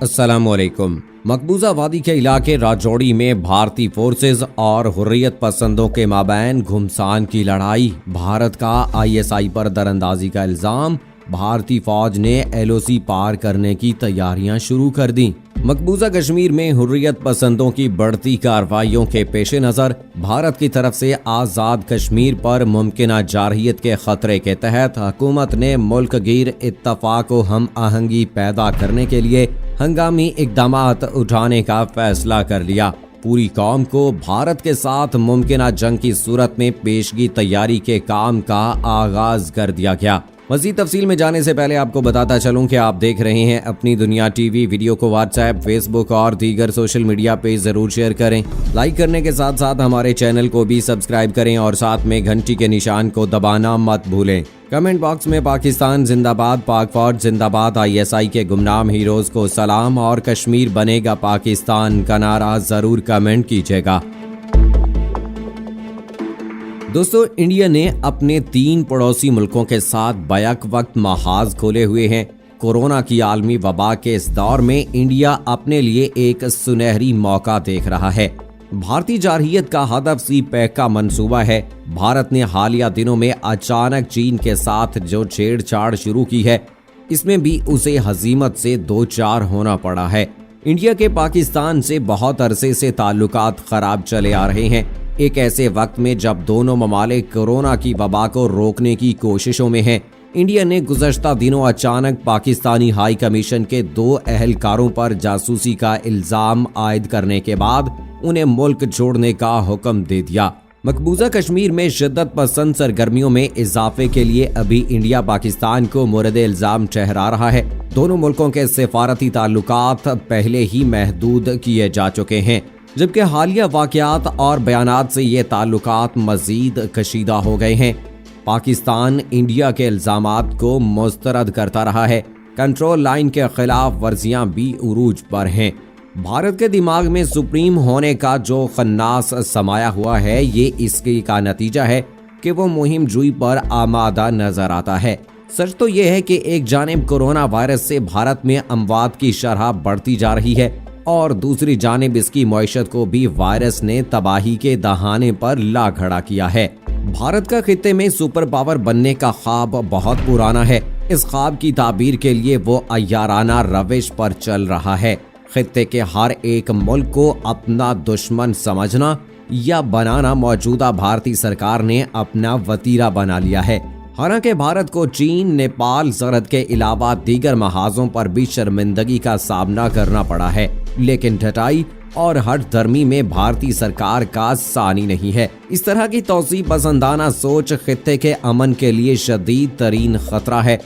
अस्सलाम वालेकुम। मकबूजा वादी के इलाके राजौरी में भारतीय फोर्सेज और हुर्रियत पसंदों के माबैन घुमसान की लड़ाई। भारत का आईएसआई पर दरअंदाजी का इल्जाम। भारतीय फौज ने एलओसी पार करने की तैयारियां शुरू कर दी। मकबूजा कश्मीर में हुर्रियत पसंदों की बढ़ती कार्रवाइयों के पेश नज़र भारत की तरफ से आज़ाद कश्मीर पर मुमकिन जारहियत के खतरे के तहत हुकूमत ने मुल्क गिर इत्तफाक व हम आहंगी पैदा करने के लिए हंगामी इक़दामात उठाने का फैसला कर लिया। पूरी कौम को भारत के साथ मुमकिन जंग की सूरत में पेशगी तैयारी के काम का आगाज कर दिया गया। मज़ीद तफसील में जाने से पहले आपको बताता चलूं कि आप देख रहे हैं अपनी दुनिया टीवी। वीडियो को व्हाट्सएप, फेसबुक और दीगर सोशल मीडिया पे ज़रूर शेयर करें। लाइक करने के साथ साथ हमारे चैनल को भी सब्सक्राइब करें और साथ में घंटी के निशान को दबाना मत भूलें। कमेंट बॉक्स में पाकिस्तान जिंदाबाद, पाक फौज जिंदाबाद, आईएसआई के गुमनाम हीरोज़ को सलाम और कश्मीर बनेगा पाकिस्तान का नारा ज़रूर कमेंट कीजिएगा। दोस्तों, इंडिया ने अपने 3 पड़ोसी मुल्कों के साथ बैक वक्त महाज खोले हुए हैं। कोरोना की आलमी वबा के इस दौर में इंडिया अपने लिए एक सुनहरी मौका देख रहा है। भारतीय जारहियत का हदफ सी पैक का मंसूबा है। भारत ने हालिया दिनों में अचानक चीन के साथ जो छेड़छाड़ शुरू की है, इसमें भी उसे हजीमत से दो चार होना पड़ा है। इंडिया के पाकिस्तान से बहुत अरसे से ताल्लुकात खराब चले आ रहे हैं। एक ऐसे वक्त में जब दोनों ममालिक कोरोना की वबा को रोकने की कोशिशों में हैं, इंडिया ने गुज़श्ता दिनों अचानक पाकिस्तानी हाई कमीशन के 2 अहलकारों पर जासूसी का इल्ज़ाम आयद करने के बाद उन्हें मुल्क छोड़ने का हुक्म दे दिया। मकबूजा कश्मीर में शिद्दत पसंद सरगर्मियों में इजाफे के लिए अभी इंडिया पाकिस्तान को मोरद इल्ज़ाम ठहरा रहा है। दोनों मुल्कों के सिफारती ताल्लुकात पहले ही महदूद किए जा चुके हैं, जबकि हालिया वाक़यात और बयानात से ये ताल्लुकात मज़ीद कशीदा हो गए हैं। पाकिस्तान इंडिया के इल्ज़ामात को मुस्तरद करता रहा है। कंट्रोल लाइन के खिलाफ वर्जियां भी उरूज पर हैं। भारत के दिमाग में सुप्रीम होने का जो खन्नास समाया हुआ है, ये इसकी का नतीजा है कि वो मुहिम जुई पर आमादा नजर आता है। सच तो ये है कि एक जानिब कोरोना वायरस से भारत में अमवात की शरह बढ़ती जा रही है और दूसरी जानिब इसकी मईशत को भी वायरस ने तबाही के दहाने पर ला खड़ा किया है। भारत का खित्ते में सुपर पावर बनने का ख्वाब बहुत पुराना है। इस ख्वाब की ताबीर के लिए वो अय्याराना रविश पर चल रहा है। खित्ते के हर एक मुल्क को अपना दुश्मन समझना या बनाना मौजूदा भारतीय सरकार ने अपना वतीरा बना लिया है। हालांकि भारत को चीन, नेपाल, सरहद के अलावा दीगर महाजों पर भी शर्मिंदगी का सामना करना पड़ा है, लेकिन ढटाई और हट धर्मी में भारतीय सरकार का सानी नहीं है। इस तरह की तौसीह पसंदाना सोच खित्ते के अमन के लिए शदीद तरीन खतरा है।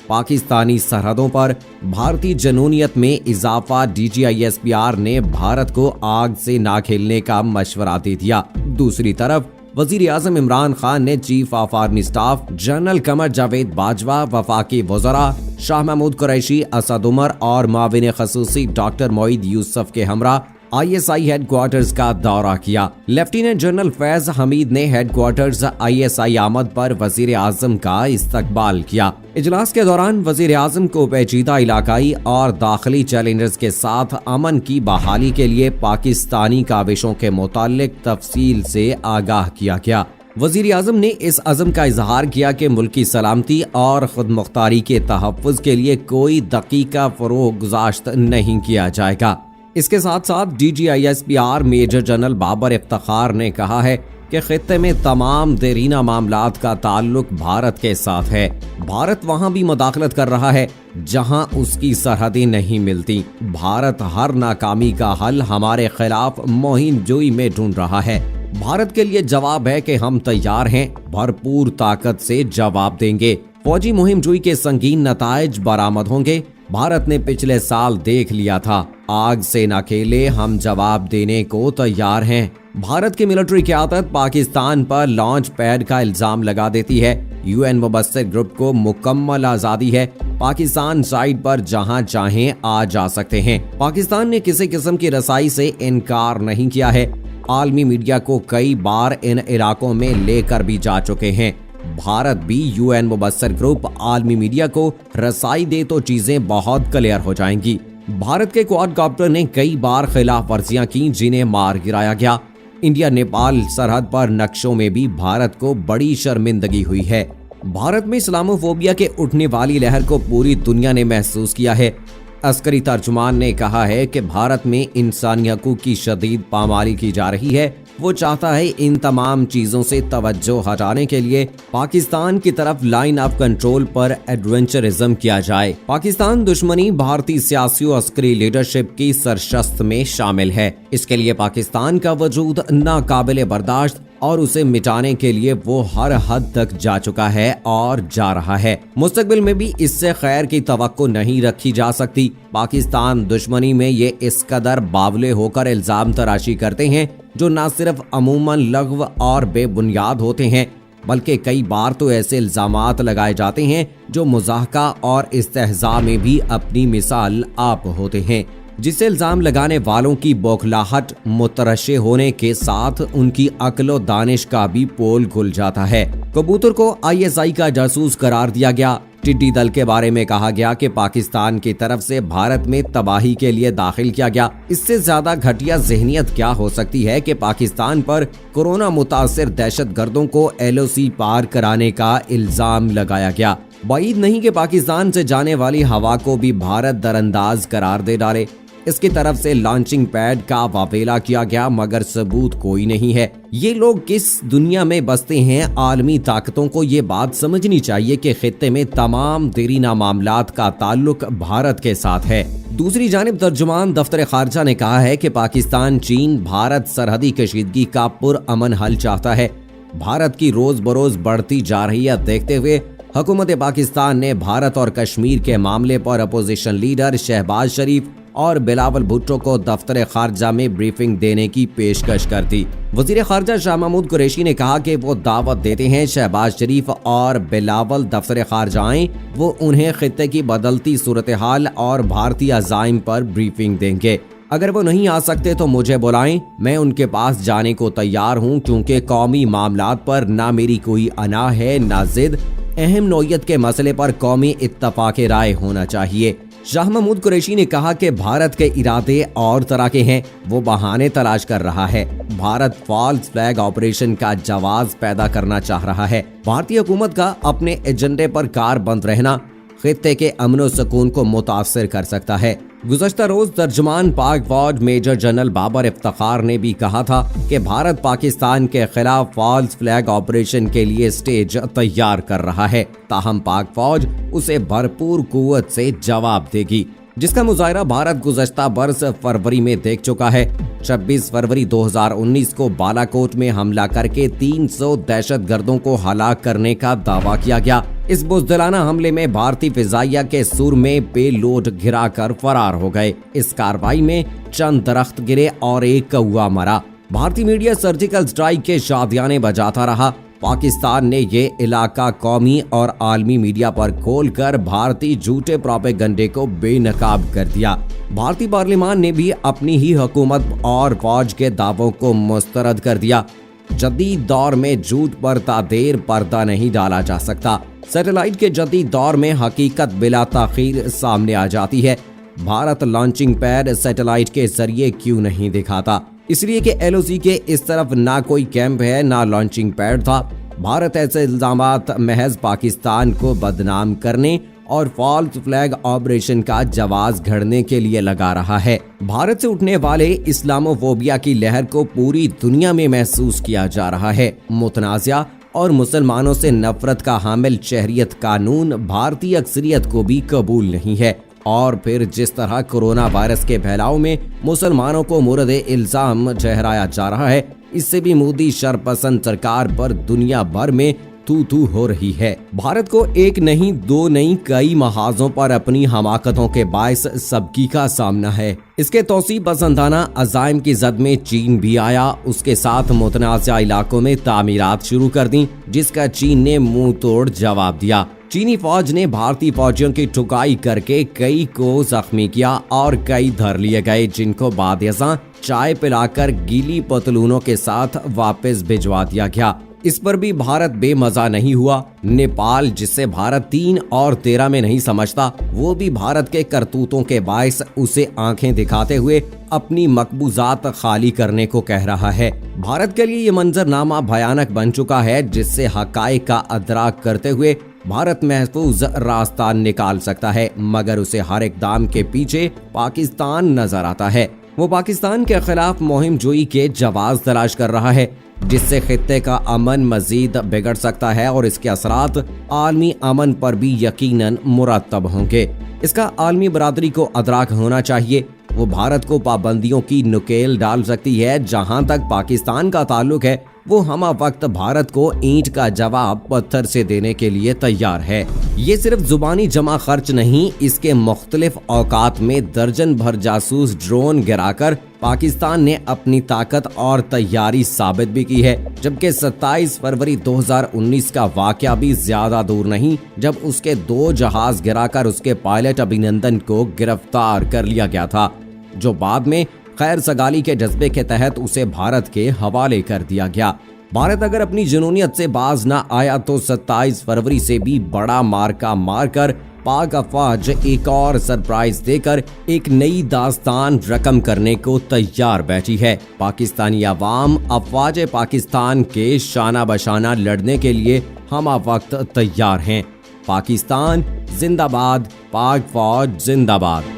पाकिस्तानी सरहदों पर भारतीय जनूनियत में इजाफा। DGISPR ने भारत को आग से ना खेलने का मशवरा दे दिया। दूसरी तरफ वजीर आज़म इमरान खान ने chief of army staff general Qamar Javed Bajwa, वफाकी वज़रा शाह महमूद कुरैशी, असद उमर और माविन खसूसी डॉक्टर मोईद यूसुफ के हमरा ISI हेडक्वार्टर्स का दौरा किया। लेफ्टिनेंट जनरल फैज हमीद ने हेडक्वार्टर्स ISI आमद पर वजीर आज़म का इस्तकबाल किया। इजलास के दौरान वजीर आज़म को पेचीदा इलाकाई और दाखिली चैलेंजेस के साथ अमन की बहाली के लिए पाकिस्तानी काविशों के मुतालिक तफसील से आगाह किया गया। वजीर आज़म ने इस अज़म का इजहार किया कि मुल्की सलामती और खुद मुख्तारी के तहफ़्फ़ुज़ के लिए कोई दकीका फ़रोग़ गुज़ाश्त नहीं किया जाएगा। इसके साथ साथ DGISPR major general Babar Iftikhar ने कहा है कि खित्ते में तमाम देरीना मामलात का ताल्लुक भारत के साथ है। भारत वहां भी मुदाखलत कर रहा है जहां उसकी सरहदें नहीं मिलती। भारत हर नाकामी का हल हमारे खिलाफ मुहिम जोई में ढूंढ रहा है। भारत के लिए जवाब है कि हम तैयार हैं, भरपूर ताकत से जवाब देंगे। फौजी मुहिम जोई के संगीन नताइज बरामद होंगे। भारत ने पिछले साल देख लिया था, आग से न खेले, हम जवाब देने को तैयार हैं। भारत की मिलिट्री क़यादत पाकिस्तान पर लॉन्च पैड का इल्जाम लगा देती है। UN मुबस्सिर ग्रुप को मुकम्मल आज़ादी है। पाकिस्तान साइड पर जहां चाहें आ जा सकते हैं। पाकिस्तान ने किसी किस्म की रसाई से इनकार नहीं किया है। आलमी मीडिया को कई बार इन इलाकों में लेकर भी जा चुके हैं। भारत भी UN मुबस्सिर ग्रुप आलमी मीडिया को रसाई दे तो चीजें बहुत क्लियर हो जाएंगी। भारत के क्वाडकॉप्टर ने कई बार खिलाफ वर्जियां की जिन्हें मार गिराया गया। इंडिया नेपाल सरहद पर नक्शों में भी भारत को बड़ी शर्मिंदगी हुई है। भारत में इस्लामोफोबिया के उठने वाली लहर को पूरी दुनिया ने महसूस किया है। अस्करी तर्जुमान ने कहा है कि भारत में इंसानी हकूक की शदीद पामाली की जा रही है। वो चाहता है इन तमाम चीजों से तवज्जो हटाने के लिए पाकिस्तान की तरफ लाइन ऑफ कंट्रोल पर एडवेंचरिज्म किया जाए। पाकिस्तान दुश्मनी भारतीय सियासी और अस्करी लीडरशिप की सरशस्त में शामिल है। इसके लिए पाकिस्तान का वजूद नाकाबिले बर्दाश्त और उसे मिटाने के लिए वो हर हद तक जा चुका है और जा रहा है। मुस्तकबिल में भी इससे खैर की तवक्को नहीं रखी जा सकती। पाकिस्तान दुश्मनी में ये इस कदर बावले होकर इल्जाम तराशी करते हैं जो न सिर्फ अमूमन लग़्व और बेबुनियाद होते हैं बल्कि कई बार तो ऐसे इल्जामात लगाए जाते हैं जो मुज़ाहका और इस्तेहज़ा में भी अपनी मिसाल आप होते हैं, जिससे इल्जाम लगाने वालों की बौखलाहट मुतरशे होने के साथ उनकी अक्ल दानिश का भी पोल खुल जाता है। कबूतर को ISI का जासूस करार दिया गया। टिड्डी दल के बारे में कहा गया कि पाकिस्तान की तरफ से भारत में तबाही के लिए दाखिल किया गया। इससे ज्यादा घटिया ज़हनियत क्या हो सकती है कि पाकिस्तान पर कोरोना मुतासिर दहशतगर्दों को LOC पार कराने का इल्जाम लगाया गया। बाइद नहीं कि पाकिस्तान से जाने वाली हवा को भी भारत दरअंदाज करार दे डाले। इसकी तरफ से लॉन्चिंग पैड का वावेला किया गया मगर सबूत कोई नहीं है। ये लोग किस दुनिया में बसते हैं? आलमी ताकतों को ये बात समझनी चाहिए कि खित्ते में तमाम देरीना मामलात का ताल्लुक भारत के साथ है। दूसरी जानिब तर्जुमान दफ्तर खारजा ने कहा है कि पाकिस्तान चीन भारत सरहदी कशीदगी का पुरअमन हल चाहता है। भारत की रोज बरोज बढ़ती जा रही है देखते हुए हुकूमत पाकिस्तान ने भारत और कश्मीर के मामले पर अपोजिशन लीडर शहबाज शरीफ और बिलावल भुट्टो को दफ्तर खारजा में ब्रीफिंग देने की पेशकश कर दी। वजीर खारजा शाह महमूद कुरैशी ने कहा कि वो दावत देते हैं शहबाज शरीफ और बिलावल दफ्तर खारजा आएं, वो उन्हें खित्ते की बदलती सूरत हाल और भारतीय अज़ाइम पर ब्रीफिंग देंगे। अगर वो नहीं आ सकते तो मुझे बुलाएं, मैं उनके पास जाने को तैयार हूं क्योंकि कौमी मामलात पर ना मेरी कोई अना है ना जिद। अहम नौयत के मसले पर कौमी इत्तफाक राय होना चाहिए। शाह महमूद कुरैशी ने कहा कि भारत के इरादे और तरह के हैं, वो बहाने तलाश कर रहा है। भारत फॉल्स फ्लैग ऑपरेशन का जवाब पैदा करना चाह रहा है। भारतीय हुकूमत का अपने एजेंडे पर कारबंद रहना खित्ते के अमन व सुकून को मुतासिर कर सकता है। गुज़श्ता रोज तर्जुमान पाक फौज मेजर जनरल बाबर इफ्तिखार ने भी कहा था कि भारत पाकिस्तान के खिलाफ फॉल्स फ्लैग ऑपरेशन के लिए स्टेज तैयार कर रहा है, ताहम पाक फौज उसे भरपूर कुव्वत से जवाब देगी, जिसका मुजाहरा भारत गुज़श्ता बरस फरवरी में देख चुका है। 26 फरवरी 2019 को बालाकोट में हमला करके 300 दहशतगर्दों को हलाक करने का दावा किया गया। इस बुज़दिलाना हमले में भारतीय फिजाइया के सुर में पेलोड गिराकर फरार हो गए। इस कार्रवाई में चंद दरख्त गिरे और एक कौवा मरा। भारतीय मीडिया सर्जिकल स्ट्राइक के शादियाने बजाता रहा। पाकिस्तान ने ये इलाका कौमी और आलमी मीडिया पर खोलकर भारतीय झूठे प्रोपेगंडे को बेनकाब कर दिया। भारतीय पार्लियामान ने भी अपनी ही हुकूमत और फौज के दावों को मुस्तरद कर दिया। जदीद दौर में झूठ पर देर पर्दा नहीं डाला जा सकता। सैटेलाइट के जदीद दौर में हकीकत बिला ताखीर सामने आ जाती है। भारत लॉन्चिंग पैड सैटेलाइट के जरिए क्यों नहीं दिखाता? इसलिए कि LOC के इस तरफ ना कोई कैंप है ना लॉन्चिंग पैड था। भारत ऐसे इल्जामात महज पाकिस्तान को बदनाम करने और फॉल्स फ्लैग ऑपरेशन का जवाब घड़ने के लिए लगा रहा है। भारत से उठने वाले इस्लामोफोबिया की लहर को पूरी दुनिया में महसूस किया जा रहा है। मुतनाज़ा और मुसलमानों से नफरत का हामिल शहरियत कानून भारतीय अक्सरियत को भी कबूल नहीं है। और फिर जिस तरह कोरोना वायरस के फैलाव में मुसलमानों को मुर्द इल्जाम ठहराया जा रहा है, इससे भी मोदी शरपसंद सरकार पर दुनिया भर में तू हो रही है। भारत को एक नहीं दो नहीं कई महाजों पर अपनी हमाकतों के बायस सबकी का सामना है। इसके तौसीब पसंदाना अज़ाइम की जद में चीन भी आया। उसके साथ मुतनाज़ा इलाकों में तामीरात शुरू कर दी, जिसका चीन ने मुंह तोड़ जवाब दिया। चीनी फौज ने भारतीय फौजियों की ठुकाई करके कई को जख्मी किया और कई धर लिए गए, जिनको बादशाह चाय पिलाकर गीली पतलूनों के साथ वापस भिजवा दिया गया। इस पर भी भारत बेमजा नहीं हुआ। नेपाल, जिसे भारत 3 और 13 में नहीं समझता, वो भी भारत के करतूतों के बायस उसे आंखें दिखाते हुए अपनी मकबूजात खाली करने को कह रहा है। भारत के लिए ये मंजरनामा भयानक बन चुका है, जिससे हकाइक का अदराक करते हुए भारत महफूज रास्ता निकाल सकता है, मगर उसे हर इक़दाम के पीछे पाकिस्तान नजर आता है। वो पाकिस्तान के खिलाफ मुहिम जोई के जवाब तलाश कर रहा है, जिससे खित्ते का अमन मजीद बिगड़ सकता है और इसके असरात आलमी अमन पर भी यकीनन मुरतब होंगे। इसका आलमी बरादरी को अदराक होना चाहिए। वो भारत को पाबंदियों की नुकेल डाल सकती है। जहां तक पाकिस्तान का ताल्लुक है, वो हमा वक्त भारत को ईंट का जवाब पत्थर से देने के लिए तैयार है। ये सिर्फ जुबानी जमा खर्च नहीं, इसके मुख्तलिफ औकात में दर्जन भर जासूस ड्रोन गिराकर पाकिस्तान ने अपनी ताकत और तैयारी साबित भी की है। जबकि 27 फरवरी 2019 का वाकया भी ज्यादा दूर नहीं, जब उसके 2 जहाज गिराकर उसके पायलट अभिनंदन को गिरफ्तार कर लिया गया था, जो बाद में खैर सगाली के जज्बे के तहत उसे भारत के हवाले कर दिया गया। भारत अगर अपनी जुनूनियत से बाज ना आया तो 27 फरवरी से भी बड़ा मार्का मारकर पाक अफवाज एक और सरप्राइज देकर एक नई दास्तान रकम करने को तैयार बैठी है। पाकिस्तानी अवाम अफवाज पाकिस्तान के शाना बशाना लड़ने के लिए हम वक्त तैयार हैं। पाकिस्तान जिंदाबाद, पाक फौज जिंदाबाद।